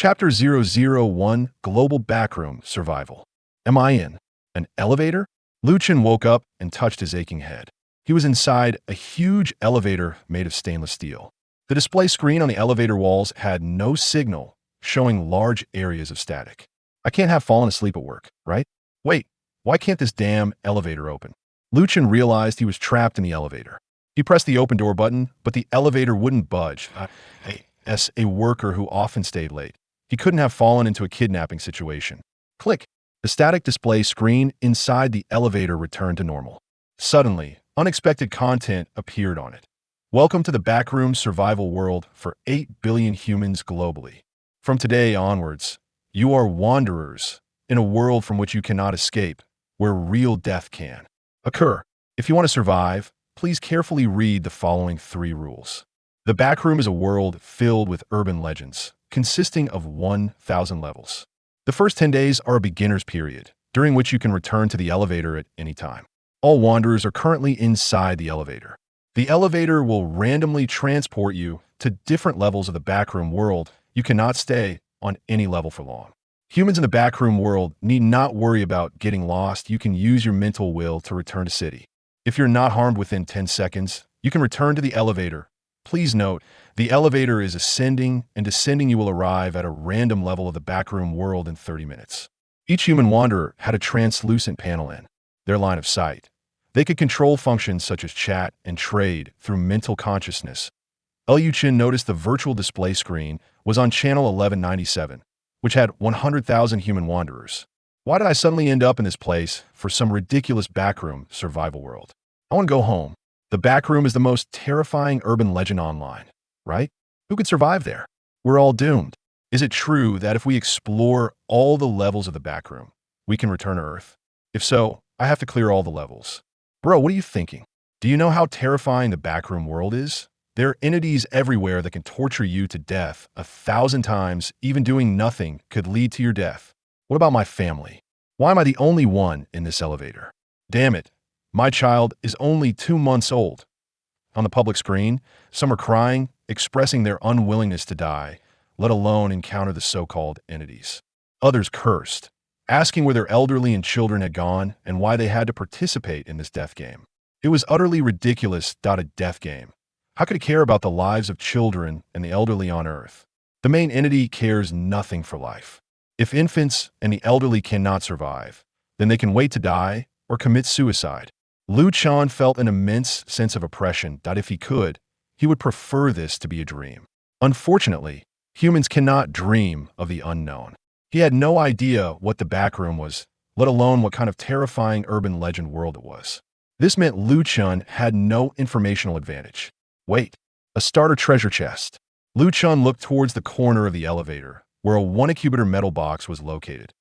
Chapter 001 Global Backroom Survival. Am I in an elevator? Chen woke up and touched his aching head. He was inside a huge elevator made of stainless steel. The display screen on the elevator walls had no signal, showing large areas of static. I can't have fallen asleep at work, right? Wait, why can't this damn elevator open? Chen realized he was trapped in the elevator. He pressed the open door button, but the elevator wouldn't budge. As a worker who often stayed late, he couldn't have fallen into a kidnapping situation. Click. The static display screen inside the elevator returned to normal. Suddenly, unexpected content appeared on it. Welcome to the backroom survival world for 8 billion humans globally. From today onwards, you are wanderers in a world from which you cannot escape, where real death can occur. If you want to survive, please carefully read the following 3 rules. The backroom is a world filled with urban legends, consisting of 1,000 levels. The first 10 days are a beginner's period, during which you can return to the elevator at any time. All wanderers are currently inside the elevator. The elevator will randomly transport you to different levels of the backroom world. You cannot stay on any level for long. Humans in the backroom world need not worry about getting lost. You can use your mental will to return to city. If you're not harmed within 10 seconds, you can return to the elevator. Please note, the elevator is ascending and descending. You will arrive at a random level of the backroom world in 30 minutes. Each human wanderer had a translucent panel in their line of sight. They could control functions such as chat and trade through mental consciousness. Chen noticed the virtual display screen was on channel 1197, which had 100,000 human wanderers. Why did I suddenly end up in this place for some ridiculous backroom survival world? I want to go home. The backroom is the most terrifying urban legend online, right? Who could survive there? We're all doomed. Is it true that if we explore all the levels of the backroom, we can return to Earth? If so, I have to clear all the levels. Bro, what are you thinking? Do you know how terrifying the backroom world is? There are entities everywhere that can torture you to death 1,000 times. Even doing nothing could lead to your death. What about my family? Why am I the only one in this elevator? Damn it. My child is only 2 months old. On the public screen, some are crying, expressing their unwillingness to die, let alone encounter the so-called entities. Others cursed, asking where their elderly and children had gone and why they had to participate in this death game. It was utterly ridiculous. A death game. How could it care about the lives of children and the elderly on Earth? The main entity cares nothing for life. If infants and the elderly cannot survive, then they can wait to die or commit suicide. Chen felt an immense sense of oppression. If he could, he would prefer this to be a dream. Unfortunately, humans cannot dream of the unknown. He had no idea what the backroom was, let alone what kind of terrifying urban legend world it was. This meant Chen had no informational advantage. Wait, a starter treasure chest. Chen looked towards the corner of the elevator, where a 1-cubic metal box was located.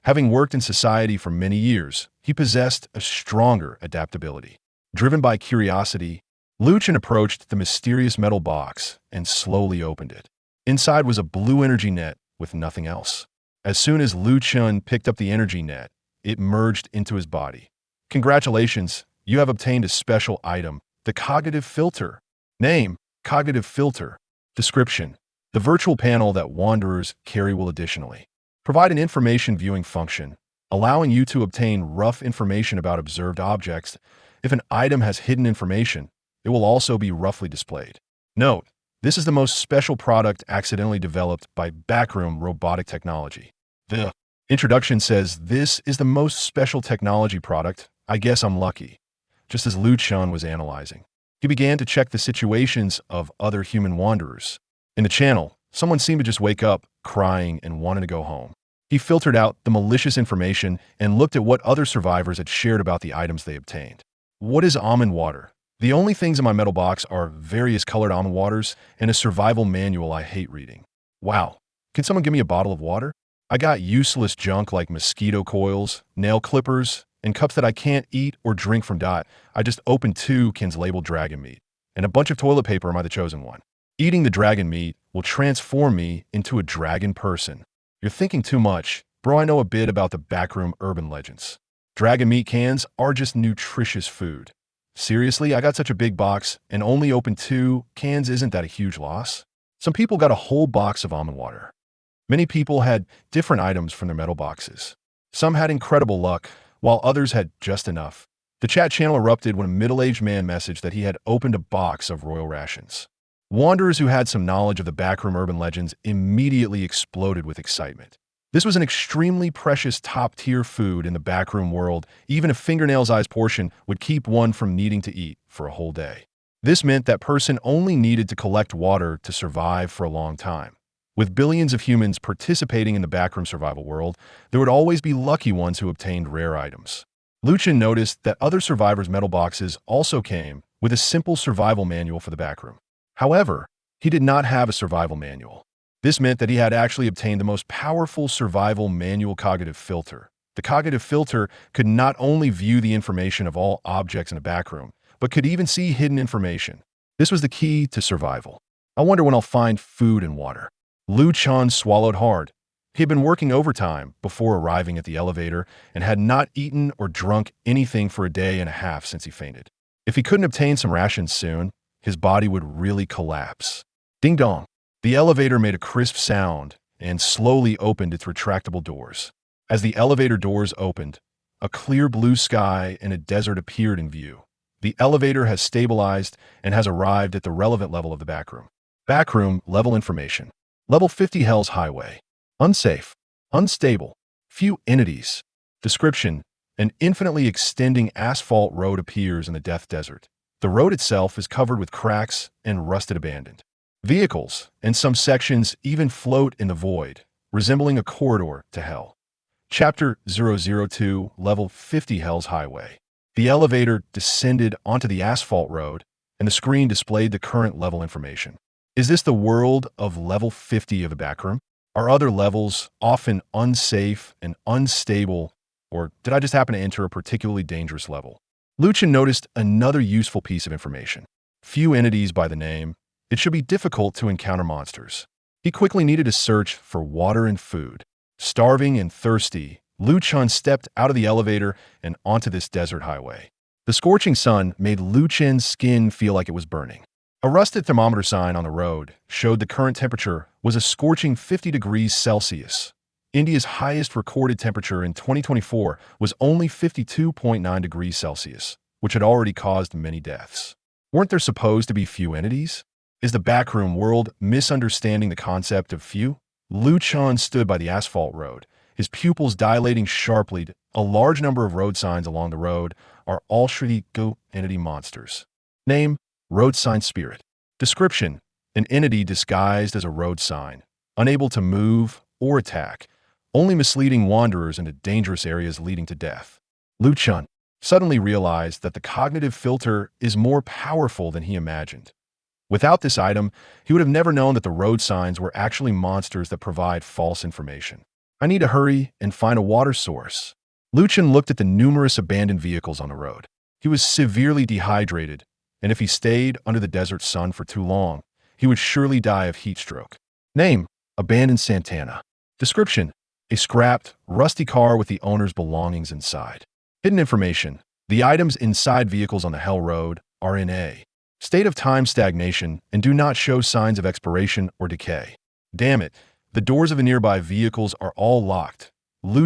Having worked in society for many years, he possessed a stronger adaptability. Driven by curiosity, Chen approached the mysterious metal box and slowly opened it. Inside was a blue energy net with nothing else. As soon as Chen picked up the energy net, it merged into his body. Congratulations, you have obtained a special item, the cognitive filter. Name, cognitive filter. Description, the virtual panel that wanderers carry will additionally provide an information viewing function, allowing you to obtain rough information about observed objects. If an item has hidden information, it will also be roughly displayed. Note, this is the most special product accidentally developed by Backroom Robotic Technology. The introduction says this is the most special technology product. I guess I'm lucky. Just as Chen was analyzing, he began to check the situations of other human wanderers. In the channel, someone seemed to just wake up, crying and wanted to go home. He filtered out the malicious information and looked at what other survivors had shared about the items they obtained. What is almond water? The only things in my metal box are various colored almond waters and a survival manual I hate reading. Wow, can someone give me a bottle of water? I got useless junk like mosquito coils, nail clippers, and cups that I can't eat or drink from. I just opened 2 cans labeled dragon meat, and a bunch of toilet paper. Am I the chosen one? Eating the dragon meat will transform me into a dragon person. You're thinking too much. Bro, I know a bit about the backroom urban legends. Dragon meat cans are just nutritious food. Seriously, I got such a big box and only opened 2 cans. Isn't that a huge loss? Some people got a whole box of almond water. Many people had different items from their metal boxes. Some had incredible luck, while others had just enough. The chat channel erupted when a middle-aged man messaged that he had opened a box of royal rations. Wanderers who had some knowledge of the backroom urban legends immediately exploded with excitement. This was an extremely precious top-tier food in the backroom world. Even a fingernail-sized portion would keep one from needing to eat for a whole day. This meant that person only needed to collect water to survive for a long time. With billions of humans participating in the backroom survival world, there would always be lucky ones who obtained rare items. Chen noticed that other survivors' metal boxes also came with a simple survival manual for the backroom. However, he did not have a survival manual. This meant that he had actually obtained the most powerful survival manual cognitive filter. The cognitive filter could not only view the information of all objects in a backroom, but could even see hidden information. This was the key to survival. I wonder when I'll find food and water. Chen swallowed hard. He had been working overtime before arriving at the elevator and had not eaten or drunk anything for a day and a half since he fainted. If he couldn't obtain some rations soon, his body would really collapse. Ding dong. The elevator made a crisp sound and slowly opened its retractable doors. As the elevator doors opened, a clear blue sky and a desert appeared in view. The elevator has stabilized and has arrived at the relevant level of the backroom. Backroom level information. Level 50 Hell's Highway. Unsafe. Unstable. Few entities. Description. An infinitely extending asphalt road appears in the Death Desert. The road itself is covered with cracks and rusted abandoned. Vehicles, and some sections even float in the void, resembling a corridor to hell. Chapter 002, Level 50 Hell's Highway. The elevator descended onto the asphalt road, and the screen displayed the current level information. Is this the world of level 50 of the backroom? Are other levels often unsafe and unstable, or did I just happen to enter a particularly dangerous level? Chen noticed another useful piece of information. Few entities by the name. It should be difficult to encounter monsters. He quickly needed to search for water and food. Starving and thirsty, Chen stepped out of the elevator and onto this desert highway. The scorching sun made Chen's skin feel like it was burning. A rusted thermometer sign on the road showed the current temperature was a scorching 50 degrees Celsius. India's highest recorded temperature in 2024 was only 52.9 degrees Celsius, which had already caused many deaths. Weren't there supposed to be few entities? Is the backroom world misunderstanding the concept of few? Chen stood by the asphalt road, his pupils dilating sharply. A large number of road signs along the road are all Go entity monsters. Name: Road Sign Spirit. Description: an entity disguised as a road sign, unable to move or attack, only misleading wanderers into dangerous areas leading to death. Chen suddenly realized that the cognitive filter is more powerful than he imagined. Without this item, he would have never known that the road signs were actually monsters that provide false information. I need to hurry and find a water source. Chen looked at the numerous abandoned vehicles on the road. He was severely dehydrated, and if he stayed under the desert sun for too long, he would surely die of heat stroke. Name: Abandoned Santana. Description: a scrapped, rusty car with the owner's belongings inside. Hidden information: the items inside vehicles on the Hell Road are in a state of time stagnation and do not show signs of expiration or decay. Damn it, the doors of the nearby vehicles are all locked.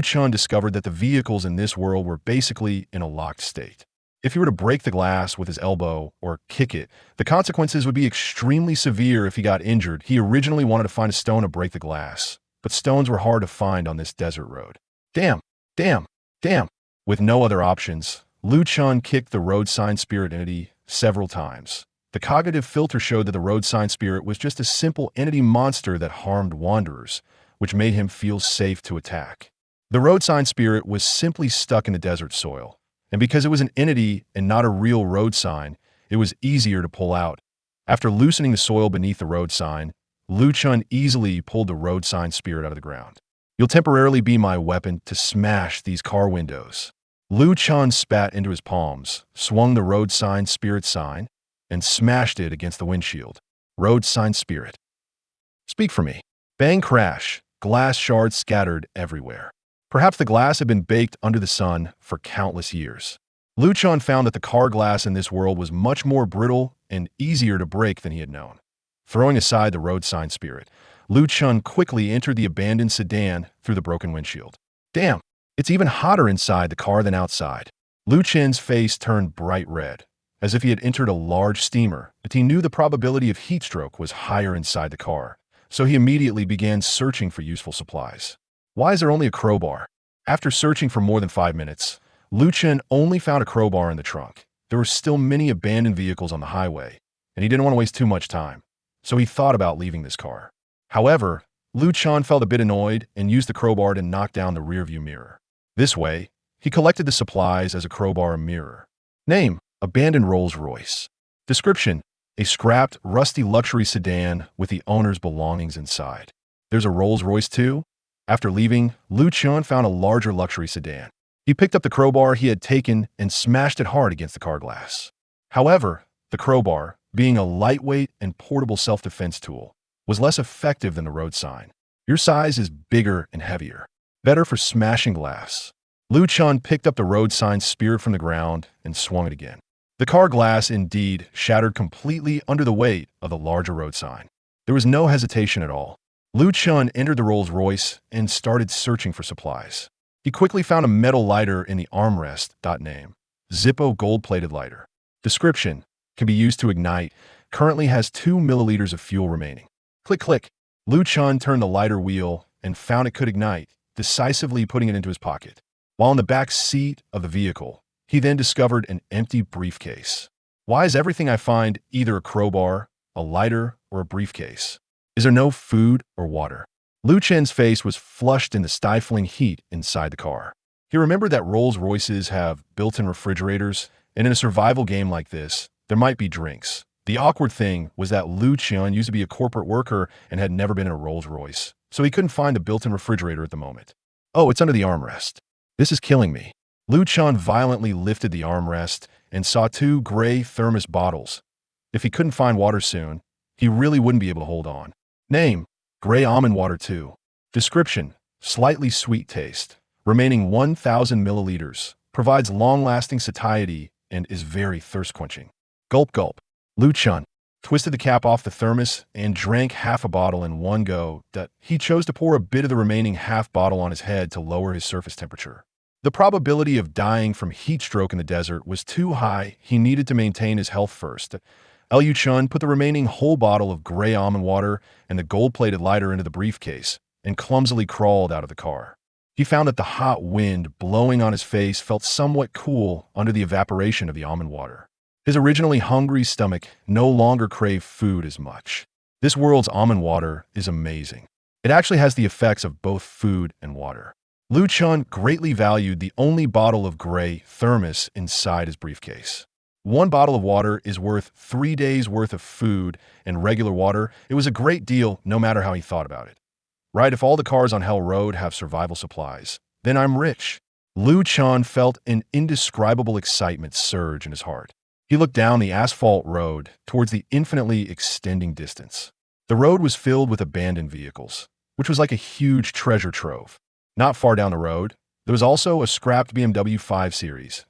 Chen discovered that the vehicles in this world were basically in a locked state. If he were to break the glass with his elbow or kick it, the consequences would be extremely severe if he got injured. He originally wanted to find a stone to break the glass, but stones were hard to find on this desert road. Damn, damn, damn. With no other options, Chen kicked the road sign spirit entity several times. The cognitive filter showed that the road sign spirit was just a simple entity monster that harmed wanderers, which made him feel safe to attack. The road sign spirit was simply stuck in the desert soil, and because it was an entity and not a real road sign, it was easier to pull out. After loosening the soil beneath the road sign, Chen easily pulled the road sign spirit out of the ground. You'll temporarily be my weapon to smash these car windows. Chen spat into his palms, swung the road sign spirit sign, and smashed it against the windshield. Road sign spirit. Speak for me. Bang crash, glass shards scattered everywhere. Perhaps the glass had been baked under the sun for countless years. Chen found that the car glass in this world was much more brittle and easier to break than he had known. Throwing aside the road sign spirit, Lu Chen quickly entered the abandoned sedan through the broken windshield. Damn, it's even hotter inside the car than outside. Lu Chen's face turned bright red, as if he had entered a large steamer, but he knew the probability of heat stroke was higher inside the car, so he immediately began searching for useful supplies. Why is there only a crowbar? After searching for more than 5 minutes, Lu Chen only found a crowbar in the trunk. There were still many abandoned vehicles on the highway, and he didn't want to waste too much time, so he thought about leaving this car. However, Lu Chen felt a bit annoyed and used the crowbar to knock down the rearview mirror. This way, he collected the supplies as a crowbar and mirror. Name: abandoned Rolls-Royce. Description: a scrapped, rusty luxury sedan with the owner's belongings inside. There's a Rolls-Royce too? After leaving, Lu Chen found a larger luxury sedan. He picked up the crowbar he had taken and smashed it hard against the car glass. However, the crowbar, being a lightweight and portable self-defense tool, was less effective than the road sign. Your size is bigger and heavier. Better for smashing glass. Lu Chen picked up the road sign spear from the ground and swung it again. The car glass indeed shattered completely under the weight of the larger road sign. There was no hesitation at all. Lu Chen entered the Rolls-Royce and started searching for supplies. He quickly found a metal lighter in the armrest. Name: Zippo gold-plated lighter. Description: can be used to ignite. Currently has 2 milliliters of fuel remaining. Click, click. Lu Chen turned the lighter wheel and found it could ignite, decisively putting it into his pocket. While in the back seat of the vehicle, he then discovered an empty briefcase. Why is everything I find either a crowbar, a lighter, or a briefcase? Is there no food or water? Lu Chen's face was flushed in the stifling heat inside the car. He remembered that Rolls-Royces have built-in refrigerators, and in a survival game like this, there might be drinks. The awkward thing was that Lu Chen used to be a corporate worker and had never been in a Rolls-Royce, so he couldn't find the built-in refrigerator at the moment. Oh, it's under the armrest. This is killing me. Lu Chen violently lifted the armrest and saw 2 gray thermos bottles. If he couldn't find water soon, he really wouldn't be able to hold on. Name: gray almond water 2. Description: slightly sweet taste. Remaining 1,000 milliliters. Provides long-lasting satiety and is very thirst-quenching. Gulp, gulp. Lu Chen twisted the cap off the thermos and drank half a bottle in one go. He chose to pour a bit of the remaining half bottle on his head to lower his surface temperature. The probability of dying from heat stroke in the desert was too high. He needed to maintain his health first. Lu Chen put the remaining whole bottle of gray almond water and the gold-plated lighter into the briefcase and clumsily crawled out of the car. He found that the hot wind blowing on his face felt somewhat cool under the evaporation of the almond water. His originally hungry stomach no longer craved food as much. This world's almond water is amazing. It actually has the effects of both food and water. Lu Chen greatly valued the only bottle of gray thermos inside his briefcase. 1 bottle of water is worth 3 days' worth of food and regular water. It was a great deal no matter how he thought about it. Right, if all the cars on Hell Road have survival supplies, then I'm rich. Lu Chen felt an indescribable excitement surge in his heart. He looked down the asphalt road towards the infinitely extending distance. The road was filled with abandoned vehicles, which was like a huge treasure trove. Not far down the road, there was also a scrapped BMW 5 Series.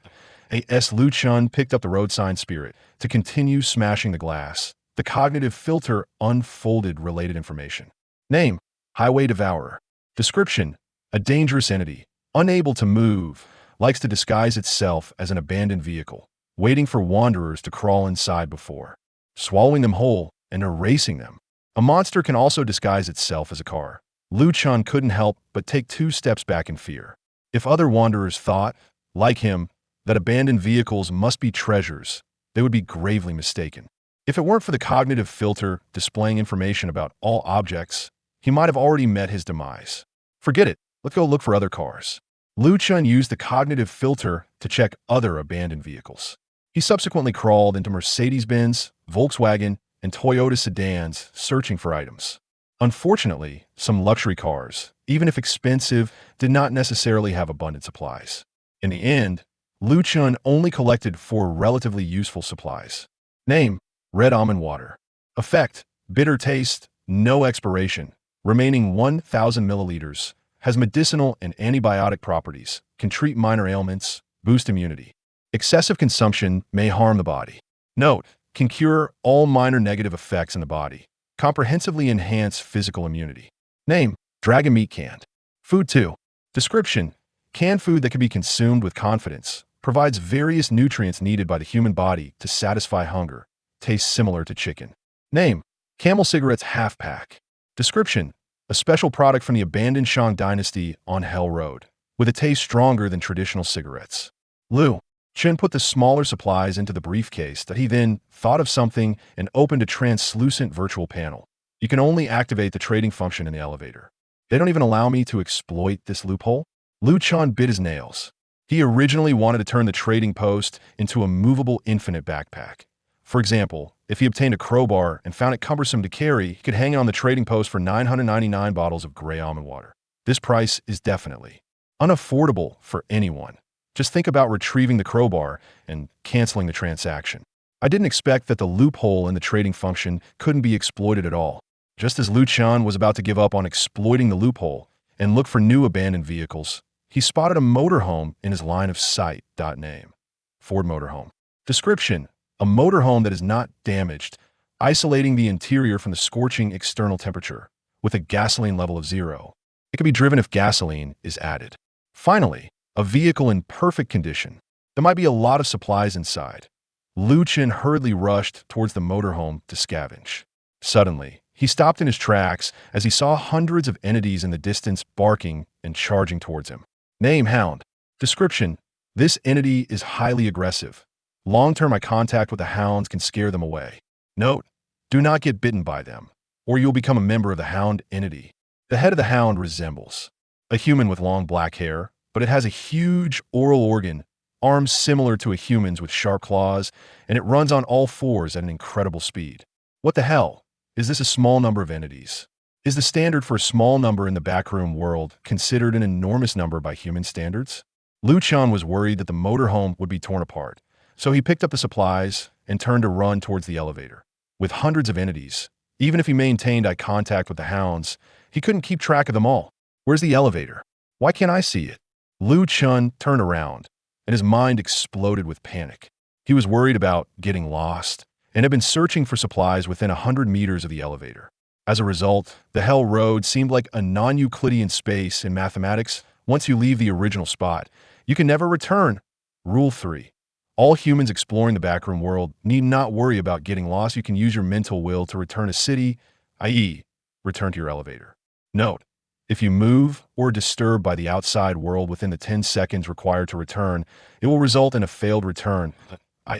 Lu Chen picked up the road sign spirit to continue smashing the glass. The cognitive filter unfolded related information. Name: Highway Devourer. Description: a dangerous entity, unable to move, likes to disguise itself as an abandoned vehicle, waiting for wanderers to crawl inside before swallowing them whole and erasing them. A monster can also disguise itself as a car. Lu Chen couldn't help but take 2 steps back in fear. If other wanderers thought, like him, that abandoned vehicles must be treasures, they would be gravely mistaken. If it weren't for the cognitive filter displaying information about all objects, he might have already met his demise. Forget it, let's go look for other cars. Lu Chen used the cognitive filter to check other abandoned vehicles. He subsequently crawled into Mercedes-Benz, Volkswagen, and Toyota sedans searching for items. Unfortunately, some luxury cars, even if expensive, did not necessarily have abundant supplies. In the end, Lu Chen only collected 4 relatively useful supplies. Name: red almond water. Effect: bitter taste, no expiration. Remaining 1,000 milliliters. Has medicinal and antibiotic properties, can treat minor ailments, boost immunity. Excessive consumption may harm the body. Note: can cure all minor negative effects in the body. comprehensively enhance physical immunity. Name: dragon meat canned. Food 2. Description: canned food that can be consumed with confidence, provides various nutrients needed by the human body to satisfy hunger, tastes similar to chicken. Name: Camel Cigarettes Half Pack. Description: a special product from the abandoned Shang dynasty on Hell Road, with a taste stronger than traditional cigarettes. Lu. Chen put the smaller supplies into the briefcase that he then thought of something and opened a translucent virtual panel. You can only activate the trading function in the elevator. They don't even allow me to exploit this loophole? Lu Chan bit his nails. He originally wanted to turn the trading post into a movable infinite backpack. For example, if he obtained a crowbar and found it cumbersome to carry, he could hang it on the trading post for 999 bottles of gray almond water. This price is definitely unaffordable for anyone. Just think about retrieving the crowbar and canceling the transaction. I didn't expect that the loophole in the trading function couldn't be exploited at all. Just as Lu Chan was about to give up on exploiting the loophole and look for new abandoned vehicles, he spotted a motorhome in his line of sight. Name: Ford Motorhome. Description: a motorhome that is not damaged, isolating the interior from the scorching external temperature, with a gasoline level of 0. It can be driven if gasoline is added. Finally, a vehicle in perfect condition. There might be a lot of supplies inside. Lu Chen hurriedly rushed towards the motorhome to scavenge. Suddenly, he stopped in his tracks as he saw hundreds of entities in the distance barking and charging towards him. Name: Hound. Description: this entity is highly aggressive. Long-term eye contact with the hounds can scare them away. Note: do not get bitten by them, or you'll become a member of the hound entity. The head of the hound resembles a human with long black hair, but it has a huge oral organ, arms similar to a human's with sharp claws, and it runs on all fours at an incredible speed. What the hell? Is this a small number of entities? Is the standard for a small number in the backroom world considered an enormous number by human standards? Lu Chan was worried that the motorhome would be torn apart, so he picked up the supplies and turned to run towards the elevator. With hundreds of entities, even if he maintained eye contact with the hounds, he couldn't keep track of them all. Where's the elevator? Why can't I see it? Lu Chen turned around, and his mind exploded with panic. He was worried about getting lost, and had been searching for supplies within 100 meters of the elevator. As a result, the Hell Road seemed like a non-Euclidean space in mathematics. Once you leave the original spot, you can never return. Rule 3. All humans exploring the backroom world need not worry about getting lost. You can use your mental will to return to city, i.e., return to your elevator. Note: if you move or are disturbed by the outside world within the 10 seconds required to return, it will result in a failed return.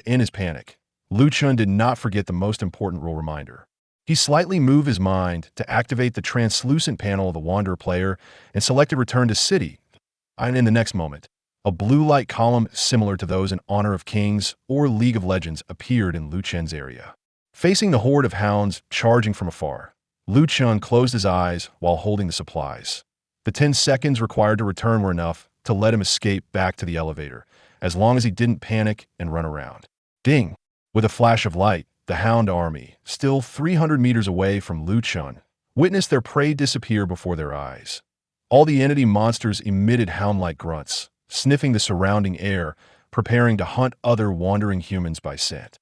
In his panic, Lu Chen did not forget the most important rule reminder. He slightly moved his mind to activate the translucent panel of the Wanderer player and selected Return to City. And in the next moment, a blue light column similar to those in Honor of Kings or League of Legends appeared in Lu Chen's area. Facing the horde of hounds charging from afar, Lu Chen closed his eyes while holding the supplies. The 10 seconds required to return were enough to let him escape back to the elevator, as long as he didn't panic and run around. Ding! With a flash of light, the hound army, still 300 meters away from Lu Chen, witnessed their prey disappear before their eyes. All the entity monsters emitted hound-like grunts, sniffing the surrounding air, preparing to hunt other wandering humans by scent.